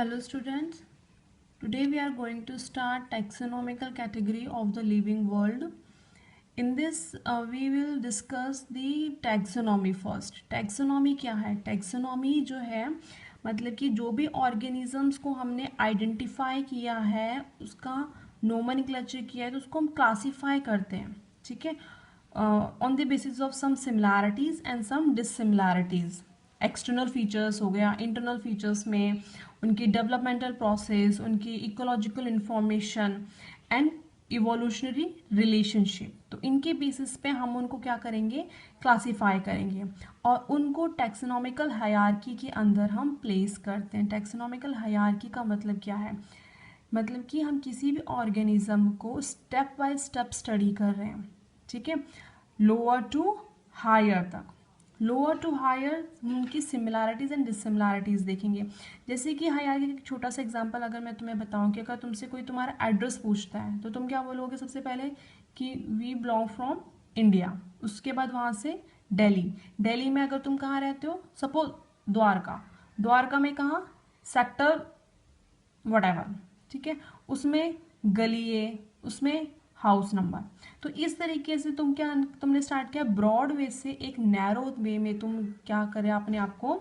Hello students, today we are going to start taxonomical category of the living world. In this we will discuss the taxonomy first. Taxonomy क्या है? Taxonomy जो है मतलब कि जो भी organisms को हमने identify किया है उसका nomenclature किया है तो उसको हम classify करते हैं, ठीक है, on the basis of some similarities and some dissimilarities. External features हो गया, इंटरनल फीचर्स में उनकी डेवलपमेंटल प्रोसेस, उनकी ecological information and evolutionary relationship, तो इनके बेसिस पे हम उनको क्या करेंगे, क्लासीफाई करेंगे और उनको टैक्सोनॉमिकल हायरार्की के अंदर हम प्लेस करते हैं। टैक्सोनॉमिकल हायरार्की का मतलब क्या है? मतलब कि हम किसी भी ऑर्गेनिज्म को स्टेप बाय स्टेप स्टडी कर रहे हैं, ठीक है, लोअर टू हायर तक। लोअर टू हायर उनकी सिमिलैरिटीज़ एंड डिसिमिलैरिटीज़ देखेंगे। जैसे कि हायरार्की का एक छोटा सा एग्जांपल अगर मैं तुम्हें बताऊं कि अगर तुमसे कोई तुम्हारा एड्रेस पूछता है तो तुम क्या बोलोगे सबसे पहले कि वी बिलोंग फ्रॉम इंडिया। उसके बाद वहाँ से दिल्ली। दिल्ली में अगर तुम कहाँ रहते हो, सपोज द्वारका। द्वारका में कहाँ, सेक्टर वटेवर, ठीक है, उसमें गली, उसमें हाउस नंबर। तो इस तरीके से तुमने स्टार्ट किया ब्रॉड वे से, एक नैरो वे में तुम क्या करे, अपने आप को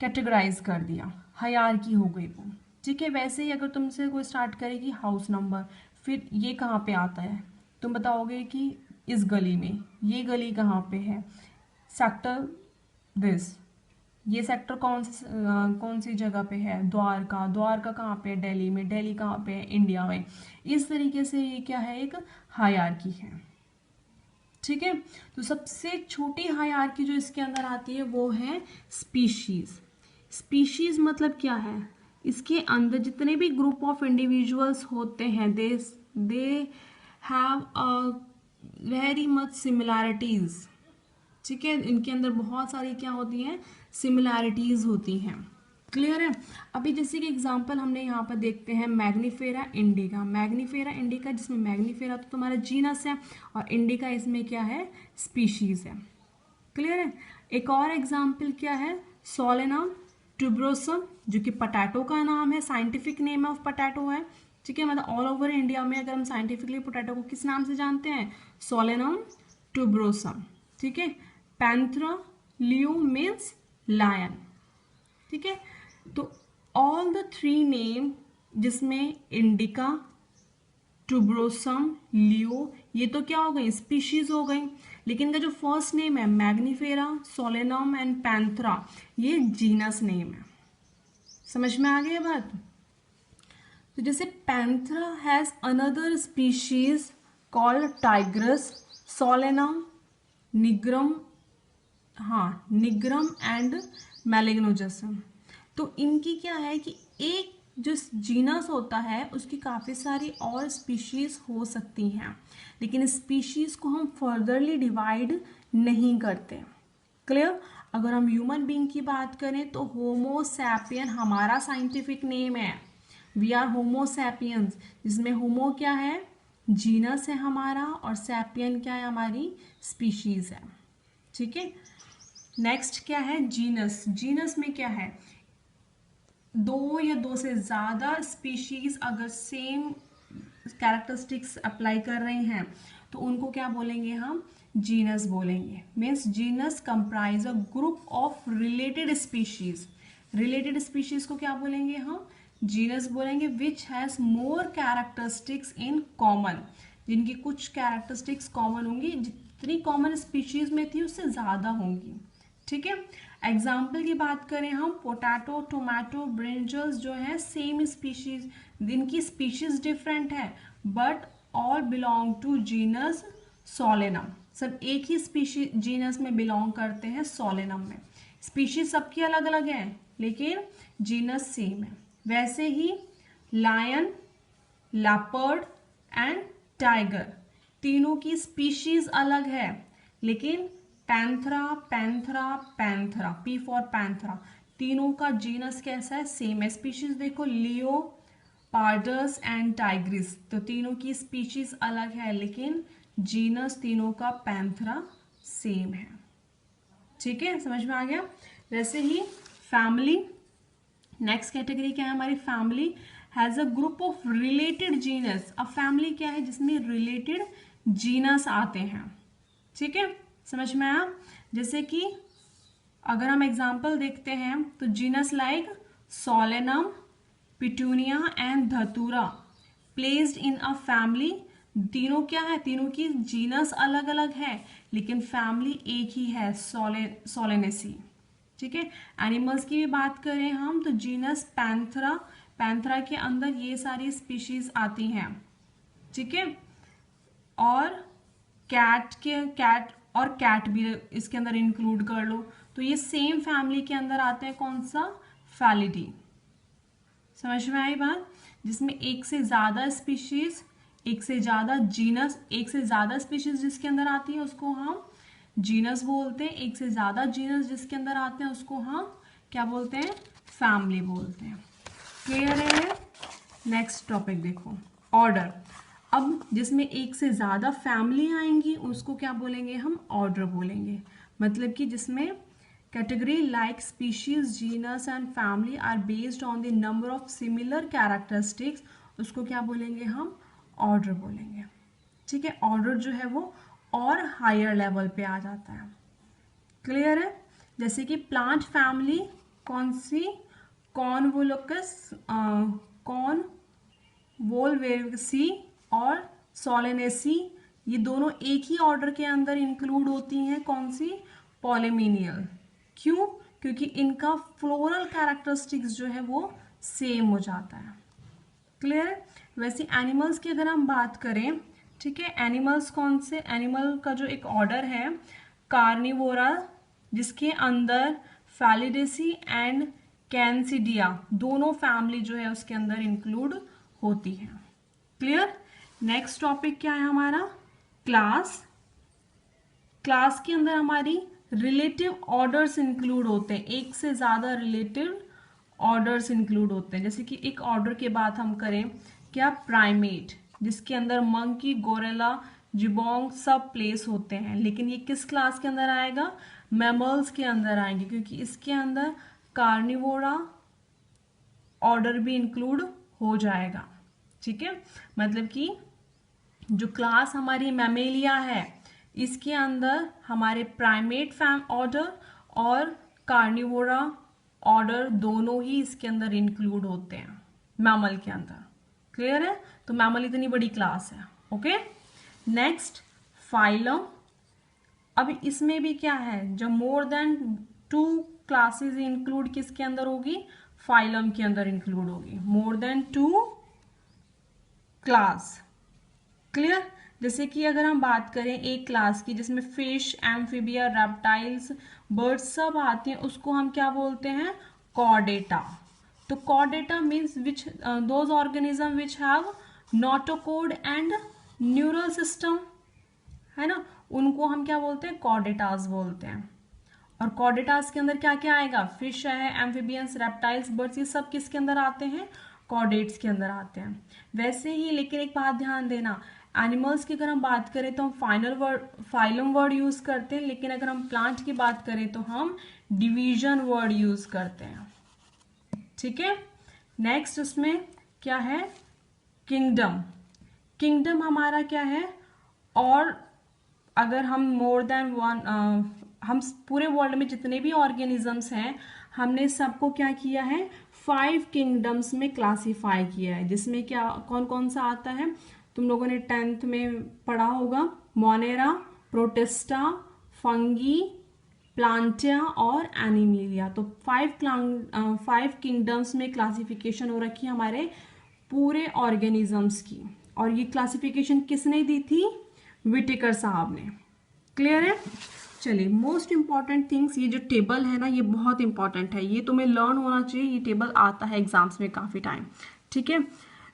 कैटेगराइज कर दिया, हायरार्की हो गई वो, ठीक है। वैसे ही अगर तुमसे कोई स्टार्ट करेगी हाउस नंबर, फिर ये कहाँ पे आता है, तुम बताओगे कि इस गली में, ये गली कहाँ पे है, सेक्टर दिस, ये सेक्टर कौन सी जगह पे है, द्वारका। द्वारका कहाँ पे है, दिल्ली में। दिल्ली कहाँ पे है, इंडिया में। इस तरीके से ये क्या है, एक हायरार्की है, ठीक है। तो सबसे छोटी हायरार्की जो इसके अंदर आती है वो है स्पीशीज। स्पीशीज मतलब क्या है, इसके अंदर जितने भी ग्रुप ऑफ इंडिविजुअल्स होते हैं they have a very much similarities, ठीक है। इनके अंदर बहुत सारी क्या होती हैं, सिमिलैरिटीज होती हैं। क्लियर है? अभी जैसे कि एग्जांपल हमने यहाँ पर देखते हैं मैग्नीफेरा इंडिका। मैग्नीफेरा इंडिका, जिसमें मैग्नीफेरा तो तुम्हारा जीनस है और इंडिका इसमें क्या है, स्पीशीज है। क्लियर है? एक और एग्जांपल क्या है, सोलेनम ट्यूबरोसम, जो कि पोटैटो का नाम है, साइंटिफिक नेम ऑफ पोटैटो है, ठीक है। मतलब ऑल ओवर इंडिया में अगर हम साइंटिफिकली पोटैटो को किस नाम से जानते हैं, सोलेनम ट्यूबरोसम, ठीक है। पैंथरा लियो मीन्स लायन, ठीक है। तो ऑल द थ्री नेम, जिसमें इंडिका, ट्यूबरोसम, लियो, ये तो क्या हो गई, स्पीशीज हो गई। लेकिन इनका जो फर्स्ट नेम है मैग्नीफेरा, सोलेनम एंड पैंथरा, ये जीनस नेम है। समझ में आ गई ये बात? तो जैसे Panthera has another species called tigris, Solanum nigrum, हाँ निग्रम एंड मैलिग्नोजसम। तो इनकी क्या है कि एक जो जीनस होता है उसकी काफ़ी सारी और स्पीशीज हो सकती हैं, लेकिन स्पीशीज को हम फर्दरली डिवाइड नहीं करते। क्लियर? अगर हम ह्यूमन बीइंग की बात करें तो होमो सैपियन हमारा साइंटिफिक नेम है। वी आर होमो सैपियंस, जिसमें होमो क्या है, जीनस है हमारा, और सैपियन क्या है, हमारी स्पीशीज है, ठीक है। नेक्स्ट क्या है, जीनस। जीनस में क्या है, दो या दो से ज़्यादा स्पीशीज अगर सेम कैरेक्टरिस्टिक्स अप्लाई कर रहे हैं तो उनको क्या बोलेंगे हम, जीनस बोलेंगे। Means genus comprise a group of related species. Related species को क्या बोलेंगे हम, जीनस बोलेंगे। Which has more characteristics in common, जिनकी कुछ कैरेक्टरिस्टिक्स कॉमन होंगी, जितनी कॉमन स्पीशीज में थी उससे ज़्यादा होंगी, ठीक है। एग्जाम्पल की बात करें हम, पोटैटो, टोमेटो, ब्रिंजल्स जो है सेम स्पीशीज, इनकी स्पीशीज डिफरेंट है but all belong to genus Solanum. सब एक ही स्पीशीज जीनस में बिलोंग करते हैं, सोलेनम में। स्पीशीज सबकी अलग अलग है लेकिन जीनस सेम है। वैसे ही लायन, लेपर्ड एंड टाइगर, तीनों की स्पीशीज अलग है, लेकिन Panthera Panthera Panthera, P for Panthera, तीनों का जीनस कैसा है, सेम है। स्पीशीज देखो, लियो, पार्डस एंड टाइग्रिस, तो तीनों की स्पीशीज अलग है लेकिन जीनस तीनों का पैंथरा सेम है, ठीक है। समझ में आ गया? वैसे ही फैमिली, नेक्स्ट कैटेगरी क्या है हमारी, family has a group of related genus. अब फैमिली क्या है, जिसमें रिलेटेड जीनस आते हैं। ठीक है, समझ में आया। जैसे कि अगर हम एग्जाम्पल देखते हैं तो genus like Solanum, petunia and धतूरा प्लेस्ड इन अ फैमिली। तीनों क्या है, तीनों की जीनस अलग अलग है लेकिन फैमिली एक ही है, सोलेनेसी। ठीक है, एनिमल्स की भी बात करें हम तो जीनस पैंथरा, पैंथरा के अंदर ये सारी स्पीशीज आती हैं। ठीक है, और कैट भी इसके अंदर इंक्लूड कर लो तो ये सेम फैमिली के अंदर आते हैं, कौन सा, फैलिडी। समझ में आई बात, जिसमें एक से ज्यादा स्पीशीज, एक से ज्यादा जीनस, एक से ज्यादा स्पीशीज जिसके अंदर आती है उसको हम जीनस बोलते हैं, एक से ज्यादा जीनस जिसके अंदर आते हैं उसको हम क्या बोलते हैं, फैमिली बोलते हैं। क्लियर है। नेक्स्ट टॉपिक देखो, ऑर्डर। अब जिसमें एक से ज्यादा फैमिली आएंगी उसको क्या बोलेंगे हम, ऑर्डर बोलेंगे। मतलब कि जिसमें category like species, genus and family are based on the number of similar characteristics, उसको क्या बोलेंगे हम, ऑर्डर बोलेंगे। ठीक है, ऑर्डर जो है वो और हायर लेवल पे आ जाता है। क्लियर है। जैसे कि प्लांट फैमिली कौन सी, कॉनवोलकस, कॉनवोल्वेसी और सोलेनेसी, ये दोनों एक ही ऑर्डर के अंदर इंक्लूड होती हैं, कौन सी, पॉलीमिनियल। क्यों, क्योंकि इनका फ्लोरल कैरेक्टरिस्टिक्स जो है वो सेम हो जाता है। क्लियर। वैसे एनिमल्स की अगर हम बात करें, ठीक है, एनिमल्स कौन से, एनिमल का जो एक ऑर्डर है कार्निवोरा, जिसके अंदर फैलिडेसी एंड कैनसिडिया दोनों फैमिली जो है उसके अंदर इंक्लूड होती है। क्लियर। नेक्स्ट टॉपिक क्या है हमारा, क्लास। क्लास के अंदर हमारी रिलेटिव ऑर्डर्स इंक्लूड होते हैं, एक से ज्यादा रिलेटिव ऑर्डर्स इंक्लूड होते हैं। जैसे कि एक ऑर्डर के बाद हम करें क्या, प्राइमेट, जिसके अंदर मंकी, गोरेला, जिबोंग सब प्लेस होते हैं, लेकिन ये किस क्लास के अंदर आएगा, मैमल्स के अंदर आएंगे, क्योंकि इसके अंदर कार्निवोरा ऑर्डर भी इंक्लूड हो जाएगा। ठीक है, मतलब कि जो क्लास हमारी मैमेलिया है इसके अंदर हमारे प्राइमेट फैम ऑर्डर और कार्निवोरा ऑर्डर दोनों ही इसके अंदर इंक्लूड होते हैं मैमल के अंदर। क्लियर है, तो मैमल इतनी बड़ी क्लास है। Okay, next phylum. अब इसमें भी क्या है, जब मोर देन 2 क्लासेस इंक्लूड किसके अंदर होगी, फाइलम के अंदर इंक्लूड होगी, मोर देन 2 क्लास। क्लियर। जैसे कि अगर हम बात करें एक क्लास की जिसमें फिश, एम्फीबिया, रेप्टाइल्स, बर्ड्स सब आते हैं, उसको हम क्या बोलते हैं, कॉर्डेटा। तो Chordata means which those organism which have notochord and neural system, है ना, उनको हम क्या बोलते हैं, कॉर्डेटास बोलते हैं। और कॉर्डेटास के अंदर क्या क्या आएगा, फिश है, एम्फीबियंस, रेप्टाइल्स, बर्ड्स, ये सब किसके अंदर आते हैं, कॉर्डेट्स के अंदर आते हैं। वैसे ही लेकिन एक बात ध्यान देना, एनिमल्स की अगर हम बात करें तो हम फाइलम वर्ड यूज करते हैं, लेकिन अगर हम प्लांट की बात करें तो हम डिवीजन वर्ड यूज करते हैं। ठीक है, नेक्स्ट उसमें क्या है, किंगडम। किंगडम हमारा क्या है, और अगर हम मोर देन वन, हम पूरे वर्ल्ड में जितने भी ऑर्गेनिजम्स हैं हमने सबको क्या किया है, 5 किंगडम्स में क्लासीफाई किया है, जिसमें क्या कौन कौन सा आता है, तुम लोगों ने 10th में पढ़ा होगा, मोनेरा, प्रोटिस्टा, फंगी, प्लांटिया और एनिमेलिया। तो 5 किंगडम्स में क्लासिफिकेशन हो रखी है हमारे पूरे ऑर्गेनिजम्स की, और ये क्लासिफिकेशन किसने दी थी, विटेकर साहब ने। क्लियर है। चलिए, मोस्ट इंपॉर्टेंट थिंग्स, ये जो टेबल है ना ये बहुत इंपॉर्टेंट है, ये तुम्हें लर्न होना चाहिए, ये टेबल आता है एग्जाम्स में काफी टाइम। ठीक है,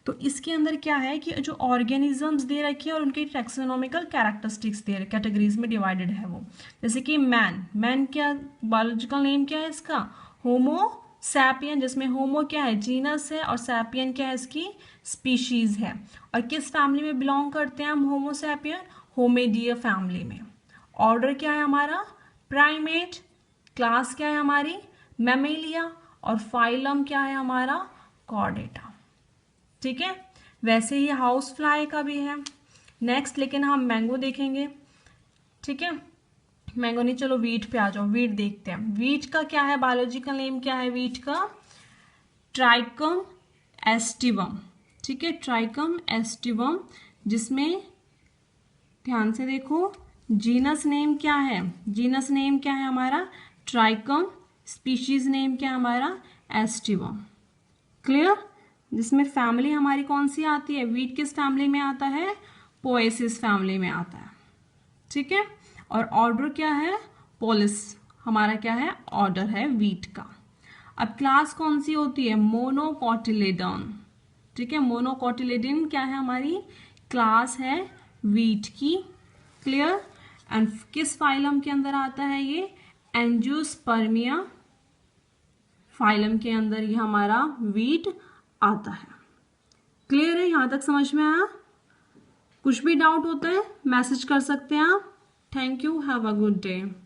तो इसके अंदर क्या है कि जो ऑर्गेनिजम्स दे रखे हैं और उनके टैक्सोनॉमिकल कैरेक्टरिस्टिक्स दे रखे, कैटेगरीज में डिवाइडेड है वो। जैसे कि मैन क्या बायोलॉजिकल नेम क्या है इसका, होमो सैपियन, जिसमें होमो क्या है, जीनस है, और सैपियन क्या है, इसकी स्पीशीज है। और किस फैमिली में बिलोंग करते हैं हम, होमो सैपियन, होमेडिया फैमिली में। ऑर्डर क्या है हमारा, प्राइमेट। क्लास क्या है हमारी, मैमेलिया। और फाइलम क्या है हमारा, कॉर्डेटा। ठीक है, वैसे ही हाउस फ्लाई का भी है। नेक्स्ट लेकिन हम मैंगो देखेंगे। ठीक है, मैंगो नहीं, चलो वीट पे आ जाओ, वीट देखते हैं। वीट का क्या है, बायोलॉजिकल नेम क्या है वीट का, ट्राइकम एस्टिवम। ठीक है, ट्राइकम एस्टिवम, जिसमें ध्यान से देखो जीनस नेम क्या है, जीनस नेम क्या है हमारा, ट्राइकम, स्पीशीज नेम क्या है हमारा, एस्टिवम। क्लियर, जिसमें फैमिली हमारी कौन सी आती है, वीट किस फैमिली में आता है, पोएसिस फैमिली में आता है। ठीक है, और ऑर्डर क्या है, पोलिस, हमारा क्या है, ऑर्डर है वीट का। अब क्लास कौन सी होती है, मोनोकोटिलेडन। ठीक है, मोनोकोटिलेडन क्या है, हमारी क्लास है वीट की। क्लियर, एंड किस फाइलम के अंदर आता है ये, एंजियोस्पर्मिया फाइलम के अंदर ये हमारा वीट आता है। क्लियर है, यहां तक समझ में आया? कुछ भी डाउट होता है मैसेज कर सकते हैं आप। Thank you, have a good day.